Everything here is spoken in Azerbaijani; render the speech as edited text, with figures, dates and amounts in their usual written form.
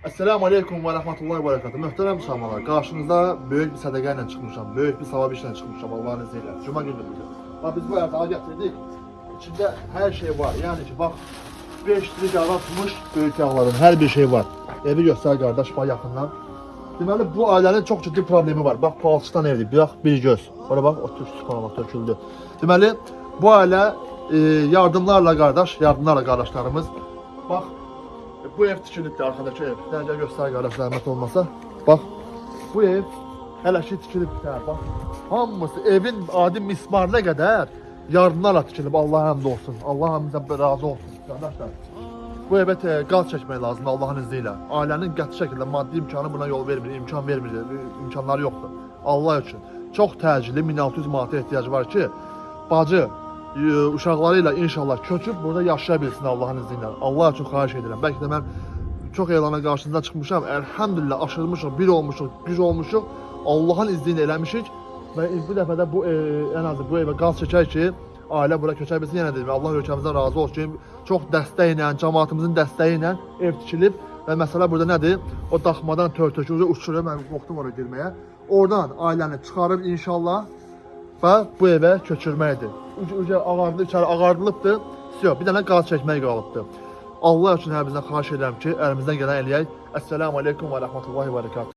Esselamu Aleyküm ve Rahmetullahi ve Berekatuhu. Muhterem Müslümanlar, karşınızda büyük bir sadaka ile çıkmışam, büyük bir sevap işle çıkmışam Allah'ın izniyle. Cuma günü bugün. Bak biz bu yatağı getirdik. İçinde her şey var. Yani ki bak 5 litrik yağ atmış büyük yağların her bir şey var. Evi göster kardeş bak yakından. Deməli bu ailenin çok ciddi problemi var. Bak palçıdan evli, bak bir göz. Oraya bak o sübhanallah töküldü. Deməli bu aile yardımlarla kardeşlerimiz. Bak bu ev tikilibdir arkadakı ev. Necə göstər qardaş zəhmət olmasa. Bax bu ev hələ ki tikilibdir. Bax hamısı evin adi mismarına qədər yardımlarla tikilib. Allah həmd olsun. Allah hamımıza razı olsun qardaşlar. Bu evə qaz çəkmək lazımdır Allahın izni ilə. Ailənin qəti şəkildə maddi imkanı buna yol vermir, imkan vermir, imkanları yoxdur. Allah üçün çox təcili 1600 manata ehtiyacı var ki, bacı uşaqlarıyla inşallah köçüb burada yaşaya bilsin Allahın izni ilə. Allah üçün xahiş edirəm. Bəlkə də mən çox elana qarşınıza çıxmışam. Elhamdülillah aşırmışıq, bir olmuşuq, güc olmuşuq. Allahın izni ilə eləmişik və bu dəfə də bu ən azı bu evə qaz çəkər ki, ailə bura köçər bilsin. Yenə deyim, Allah ölkəmizdən razı olsun ki, çox dəstəyi ilə, cəmaatımızın dəstəyi ilə ev tikilib və məsələ burada nədir? O daxmadan tör-tökü uçurur, mən qorxdum oraya girməyə. Oradan ailəni çıxarıb inşallah və bu evə köçürməkdir. Uca ağardı, içəri ağardılıbdır. Yox, bir dənə qaz çəkmək qalıbdır. Allah üçün hər bizdən xahiş edirəm ki, əlimizdən gələn eləyək. Esselamu Aleyküm və Rəhmətullahi və Berekatuhu.